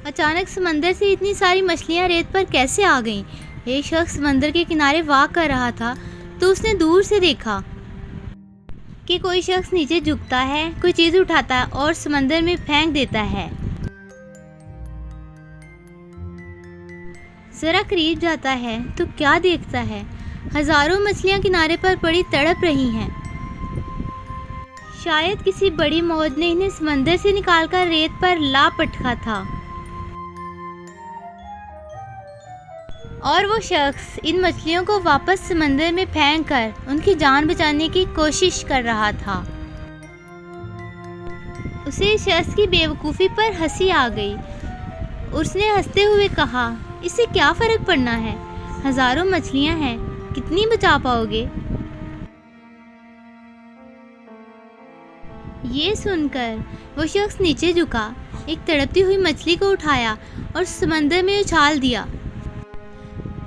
اچانک سمندر سے اتنی ساری مچھلیاں ریت پر کیسے آ گئیں؟ ایک شخص سمندر کے کنارے واک کر رہا تھا تو اس نے دور سے دیکھا کہ کوئی شخص نیچے جھکتا ہے، کوئی چیز اٹھاتا ہے اور سمندر میں پھینک دیتا ہے۔ ذرا قریب جاتا ہے تو کیا دیکھتا ہے؟ ہزاروں مچھلیاں کنارے پر پڑی تڑپ رہی ہیں۔ شاید کسی بڑی موج نے انہیں سمندر سے نکال کر ریت پر لا پٹکا تھا، اور وہ شخص ان مچھلیوں کو واپس سمندر میں پھینک کر ان کی جان بچانے کی کوشش کر رہا تھا۔ اسے اس شخص کی بے وقوفی پر ہنسی آ گئی۔ اس نے ہنستے ہوئے کہا، اس سے کیا فرق پڑنا ہے؟ ہزاروں مچھلیاں ہیں، کتنی بچا پاؤ گے؟ یہ سن کر وہ شخص نیچے جھکا، ایک تڑپتی ہوئی مچھلی کو اٹھایا اور سمندر میں اچھال دیا۔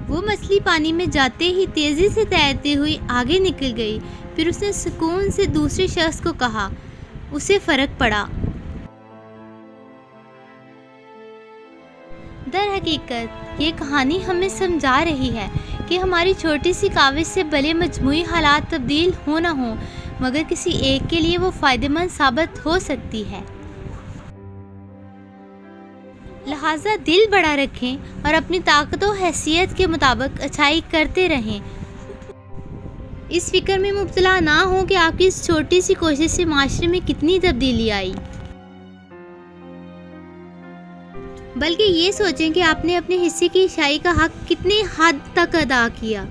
وہ مچھلی پانی میں جاتے ہی تیزی سے تیرتی ہوئی آگے نکل گئی۔ پھر اس نے سکون سے دوسرے شخص کو کہا، اسے فرق پڑا۔ در حقیقت یہ کہانی ہمیں سمجھا رہی ہے کہ ہماری چھوٹی سی کاوش سے بھلے مجموعی حالات تبدیل ہو نہ ہوں، مگر کسی ایک کے لیے وہ فائدہ مند ثابت ہو سکتی ہے۔ لہٰذا دل بڑا رکھیں اور اپنی طاقت و حیثیت کے مطابق اچھائی کرتے رہیں۔ اس فکر میں مبتلا نہ ہوں کہ آپ کی اس چھوٹی سی کوشش سے معاشرے میں کتنی تبدیلی آئی، بلکہ یہ سوچیں کہ آپ نے اپنے حصے کی اچھائی کا حق کتنی حد تک ادا کیا۔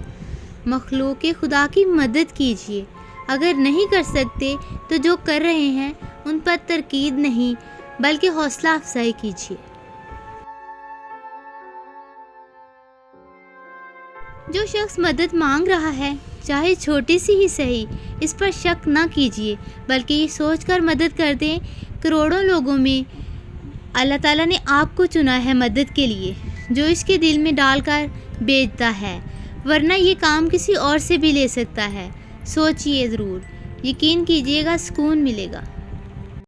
مخلوق خدا کی مدد کیجیے۔ اگر نہیں کر سکتے تو جو کر رہے ہیں ان پر تنقید نہیں بلکہ حوصلہ افزائی کیجیے۔ جو شخص مدد مانگ رہا ہے، چاہے چھوٹی سی ہی صحیح، اس پر شک نہ کیجیے، بلکہ یہ سوچ کر مدد کر دیں، کروڑوں لوگوں میں اللہ تعالیٰ نے آپ کو چنا ہے مدد کے لیے، جو اس کے دل میں ڈال کر بھیجتا ہے، ورنہ یہ کام کسی اور سے بھی لے سکتا ہے۔ سوچئے ضرور، یقین کیجیے گا سکون ملے گا۔